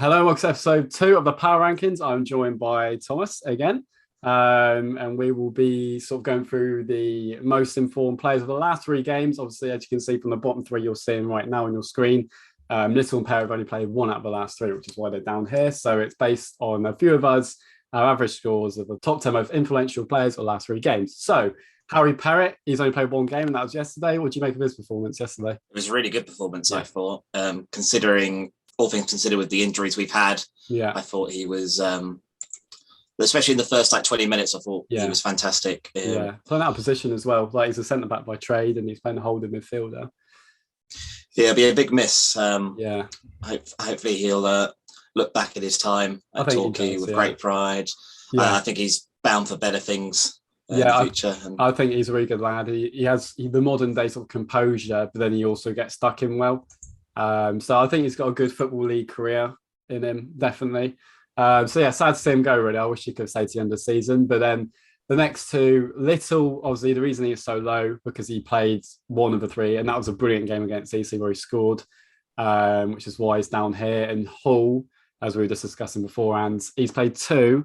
Hello, welcome to episode 2 of the Power Rankings. I'm joined by Thomas again, and we will be sort of going through the most informed players of the last 3 games. Obviously, as you can see from the bottom 3 you're seeing right now on your screen, Little and Parrott have only played 1 out of the last 3, which is why they're down here. So it's based on a few of us, our average scores of the top 10 most influential players of the last 3 games. So Harry Parrott, he's only played 1 game, and that was yesterday. What did you make of his performance yesterday? It was a really good performance, I thought, considering all things considered with the injuries we've had. I thought he was, especially in the first 20 minutes, I thought he was fantastic. Playing out of position as well. Like, he's a centre back by trade, and he's playing a holding midfielder. Yeah, it'll be a big miss. Hopefully he'll look back at his time at Torquay with great pride. I think he's bound for better things. In the future. I think he's a really good lad. He has the modern day sort of composure, but then he also gets stuck in well. So I think he's got a good Football League career in him, definitely. Sad to see him go, really. I wish he could stay to the end of the season. But then the next 2, Little, obviously the reason he is so low, because he played 1 of the 3, and that was a brilliant game against EC where he scored, which is why he's down here. And Hull, as we were just discussing beforehand, he's played 2.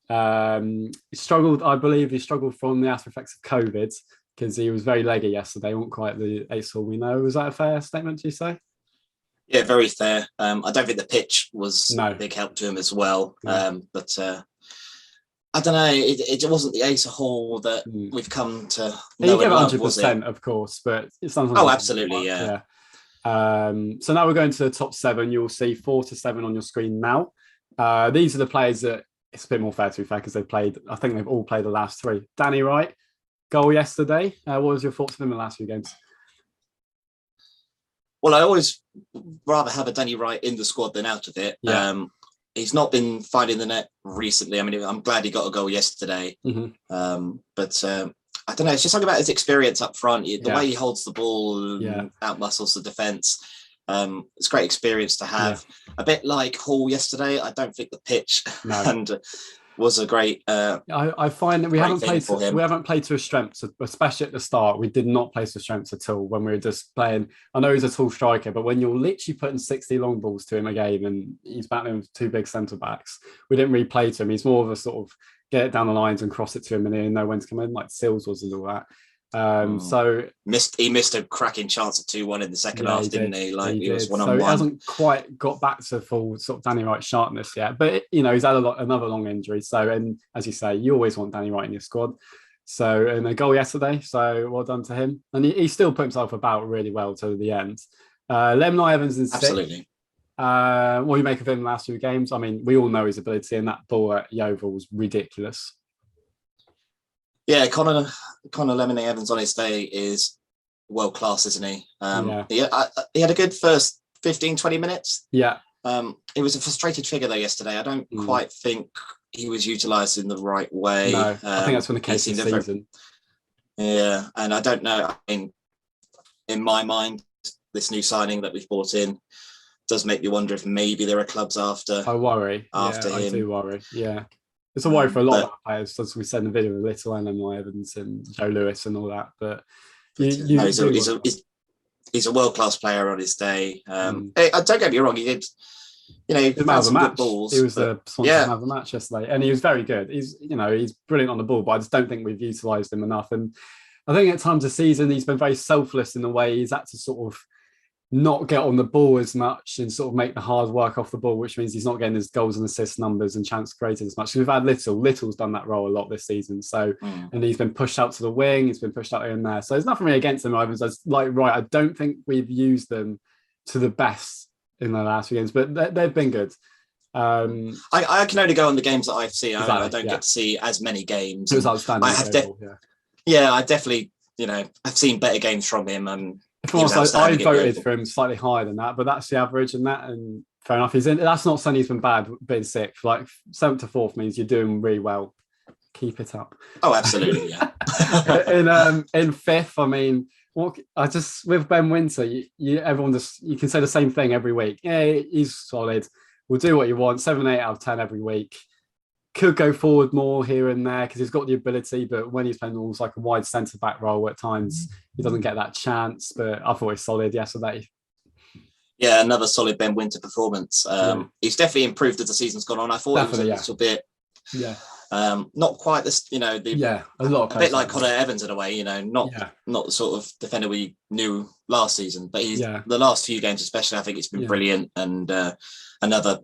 He struggled from the after effects of COVID, because he was very leggy yesterday. He wasn't quite the ace all we know. Was that a fair statement, do you say? Yeah, very fair. I don't think the pitch was a big help to him as well. But I don't know. It wasn't the Ace of Hall that we've come to know. You give 100%, of course, but sometimes. Oh, absolutely, yeah. So now we're going to the top 7. You'll see 4 to 7 on your screen now. These are the players that it's a bit more fair, to be fair, because they've played. I think they've all played the last 3. Danny Wright, goal yesterday. What was your thoughts of him in the last few games? Well, I always rather have a Danny Wright in the squad than out of it. He's not been finding the net recently. I mean, I'm glad he got a goal yesterday. But I don't know. It's just something about his experience up front. The way he holds the ball and outmuscles the defence. It's great experience to have. A bit like Hall yesterday. I don't think the pitch was a great. I find that we haven't played to his strengths, especially at the start. We did not play to his strengths at all when we were just playing. I know he's a tall striker, but when you're literally putting 60 long balls to him a game and he's battling with 2 big centre backs, we didn't really play to him. He's more of a sort of get it down the lines and cross it to him, and he know when to come in, like Sills was and all that. He missed a cracking chance at 2-1 in the second half, didn't he? Like he was 1-on-1. So he hasn't quite got back to full sort of Danny Wright sharpness yet, but he's had another long injury. So, and as you say, you always want Danny Wright in your squad. So, and a goal yesterday, so well done to him. And he still put himself about really well to the end. Lemni Evans in 6th. Absolutely. What do you make of him in the last 2 games? I mean, we all know his ability, and that ball at Yeovil was ridiculous. Yeah, Connor Lemony Evans on his day is world class, isn't he? He had a good first 15, 20 minutes. Yeah. It was a frustrated figure though yesterday. I don't quite think he was utilised in the right way. No, I think that's been the case this season. Yeah, and I don't know. I mean, in my mind, this new signing that we've brought in does make me wonder if maybe there are clubs after. I worry. After him. I do worry. Yeah. It's a worry for a lot of players, as we said in the video with Little and Lemmy Evans and Joe Lewis and all that. But he's a world-class player on his day. Don't get me wrong, he did. He found some good balls. He was the sponsor man of the match yesterday, and he was very good. He's brilliant on the ball, but I just don't think we've utilised him enough. And I think at times this season he's been very selfless in the way he's had to sort of not get on the ball as much and sort of make the hard work off the ball, which means he's not getting his goals and assist numbers and chance created as much. We've had Little's done that role a lot this season. So, and he's been pushed out to the wing, he's been pushed out here and there. So there's nothing really against them, Ivans. I don't think we've used them to the best in the last few games, but they've been good. I can only go on the games that I've seen. I don't get to see as many games. It was outstanding. I definitely, I've seen better games from him. I voted for him slightly higher than that, but that's the average and fair enough. That's not saying he's been bad being 6th. Like 7th to 4th means you're doing really well. Keep it up. Oh, absolutely, yeah. in 5th, I mean, with Ben Winter, you can say the same thing every week. Yeah, he's solid. We'll do what you want. 7, 8 out of 10 every week. Could go forward more here and there because he's got the ability, but when he's playing almost like a wide centre back role at times, he doesn't get that chance. But I thought he's solid yesterday. Yeah, another solid Ben Winter performance. He's definitely improved as the season's gone on. I thought he was a little bit, not quite this, a bit like Connor Evans in a way, not the sort of defender we knew last season, but he's the last few games especially, I think it's been brilliant, and another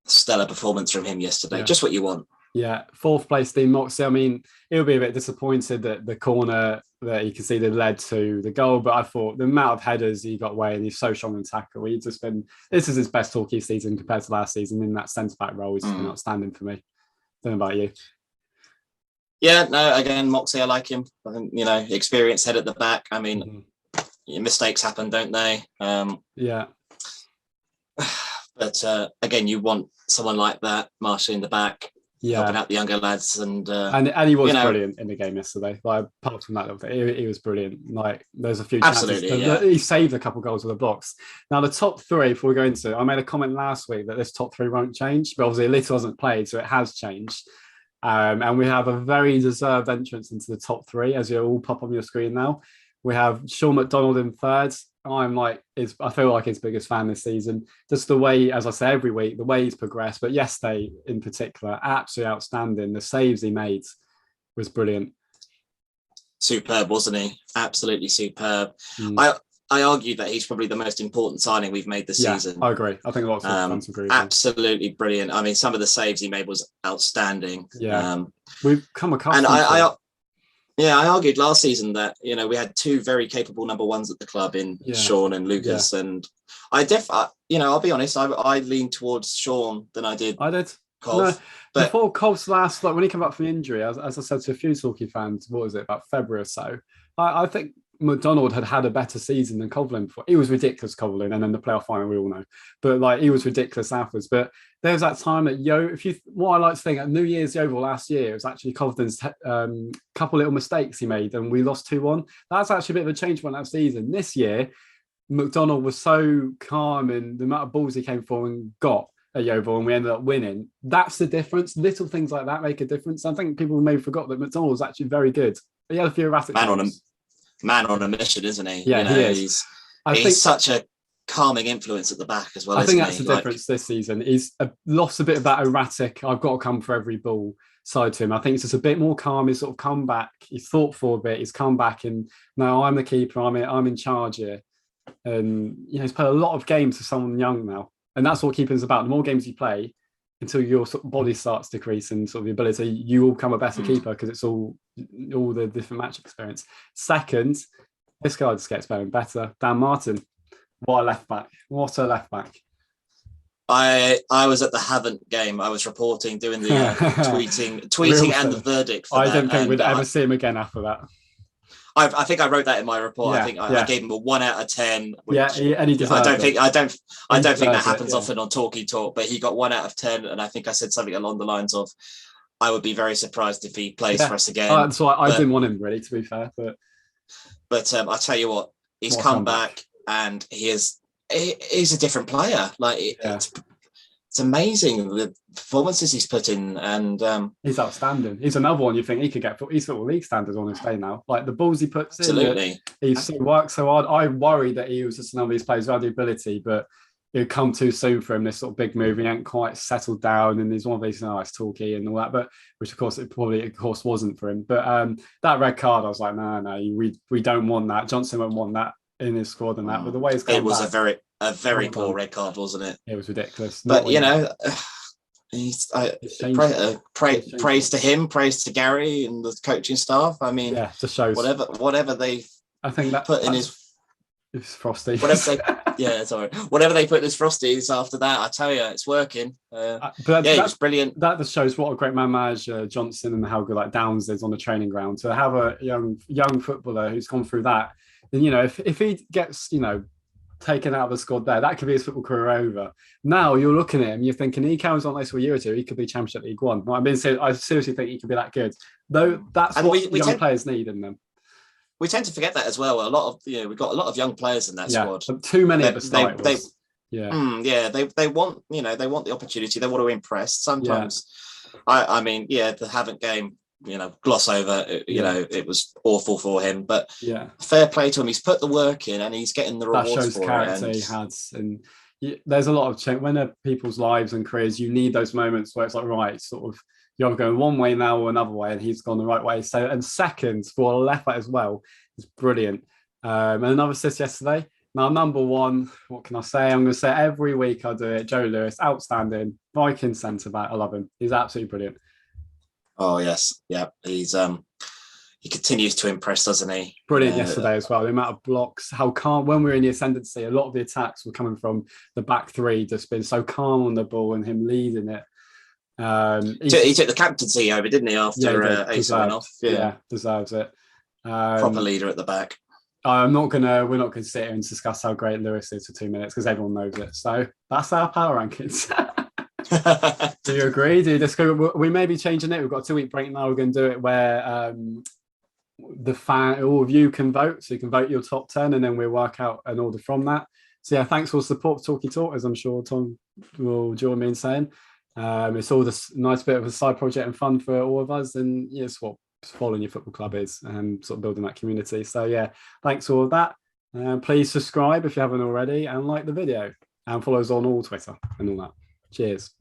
stellar performance from him yesterday. Just what you want. Yeah, fourth place team Moxie. I mean, he'll be a bit disappointed that the corner that he conceded led to the goal, but I thought the amount of headers he got away, and he's so strong in tackle. This is his best Torquay season compared to last season in that centre back role. He's been outstanding for me. Don't know about you. Yeah, no, again, Moxie, I like him. I think, experienced head at the back. I mean, mistakes happen, don't they? But again, you want someone like that, Marshall in the back, helping out the younger lads, and he was brilliant in the game yesterday. Like, apart from that little bit, he was brilliant. Like, there's a few chances. He saved a couple of goals with the blocks. Now, the top three, before we go into it, I made a comment last week that this top three won't change, but obviously Little hasn't played, so it has changed. And we have a very deserved entrance into the top three, as you all pop on your screen now. We have Sean Mcdonald in third. I feel like his biggest fan this season. Just the way, as I say every week, the way he's progressed, but yesterday in particular, absolutely outstanding. The saves he made was brilliant. Superb, wasn't he? Absolutely superb. I argue that he's probably the most important signing we've made this season. I agree. I think lots of fans agree. Absolutely brilliant. I mean, some of the saves he made was outstanding. We've come accustomed I argued last season that, we had two very capable number ones at the club in Sean and Lucas. And I'll be honest, I leaned towards Sean than I did. Colf. No, before Colf's last, like when he came back from injury, as I said to a few Torquay fans, what was it, about February or so, I think McDonald had a better season than Coughlin before. He was ridiculous, Coughlin, and then the playoff final, we all know. But he was ridiculous afterwards. But there was that time at what I like to think at New Year's Yeovil last year, it was actually Coughlin's couple little mistakes he made, and we lost 2-1. That's actually a bit of a change from that season. This year, McDonald was so calm, and the amount of balls he came for and got at Yeovil, and we ended up winning. That's the difference. Little things like that make a difference. I think people may have forgot that McDonald was actually very good. He had a few erratic man on a mission, isn't he? Yeah, he is. He's such a calming influence at the back as well. I think that's the difference this season. He's lost a bit of that erratic, I've got to come for every ball side to him. I think it's just a bit more calm. He's sort of come back. He's thought for a bit. He's come back, and now I'm the keeper. I'm in charge here. And he's played a lot of games for someone young now, and that's what keeping's about. The more games you play, until your sort of body starts decreasing, sort of the ability, you will become a better keeper, because it's all the different match experience. Second, this guy just gets better and better. Dan Martin, what a left back! What a left back! I was at the Havant game. I was reporting, doing the tweeting and the verdict. I don't think we'd ever see him again after that. I think I wrote that in my report. I think I gave him a 1 out of 10. And he deserved I don't think that happens often on Torquaytalk, but he got 1 out of 10, and I think I said something along the lines of, "I would be very surprised if he plays for us again." So I didn't want him really, to be fair, but I tell you what, he's come back, and he's a different player. It's amazing the performances he's put in, and he's outstanding. He's another one you think he could get. He's sort of league standards on his day now. Like the balls he puts in, he works so hard. I worry that he was just another of these players who had the ability, but it would come too soon for him. This sort of big move, he ain't quite settled down, and he's one of these nice Torquay and all that. But which of course wasn't for him. But that red card, I was like, no, we don't want that. Johnson won't want that in his squad and that. But the way it's it was back, a very poor red card, wasn't it? It was ridiculous. But praise to him, praise to Gary and the coaching staff. I mean, just shows whatever they. I think that put in his frosty. Whatever they put in his frosties after that, I tell you, it's working. It was brilliant. That just shows what a great man manager Johnson and how good Downs is on the training ground. To have a young footballer who's gone through that, then if he gets taken out of the squad there, that could be his football career over. Now you're looking at him, you're thinking he carries on this for a year or two, he could be Championship League One. I seriously think he could be that good. Though that's what young players need in them. We tend to forget that as well. A lot of we've got a lot of young players in that squad. Too many at the start. They want they want the opportunity. They want to impress. Sometimes, the Havant game gloss over. It was awful for him, but yeah, fair play to him. He's put the work in, and he's getting the rewards that shows for character it. he has. And there's a lot of change when people's lives and careers. You need those moments where it's like, right, sort of, you're going one way now or another way, and he's gone the right way. So, and seconds for a left back as well is brilliant. And another assist yesterday. Now, number one, what can I say? I'm going to say every week I do it. Joe Lewis, outstanding. Viking centre back. I love him. He's absolutely brilliant. Oh, yes. Yeah. He continues to impress, doesn't he? Brilliant yesterday as well. The amount of blocks, how calm, when we were in the ascendancy, a lot of the attacks were coming from the back three, just being so calm on the ball and him leading it. He took the captaincy over, didn't he, after Asa went off? Yeah, deserves it. Proper leader at the back. we're not gonna sit here and discuss how great Lewis is for 2 minutes because everyone knows it. So that's our power rankings. Do you agree? Do you disagree? We may be changing it. We've got a 2-week break now. We're going to do it where all of you can vote. So you can vote your top 10 and then we'll work out an order from that. So yeah, thanks for the support for Torquaytalk, as I'm sure Tom will join me in saying. It's all this nice bit of a side project and fun for all of us, and it's what following your football club is and sort of building that community. So yeah, thanks for all of that. Please subscribe if you haven't already and like the video and follow us on all Twitter and all that. Cheers.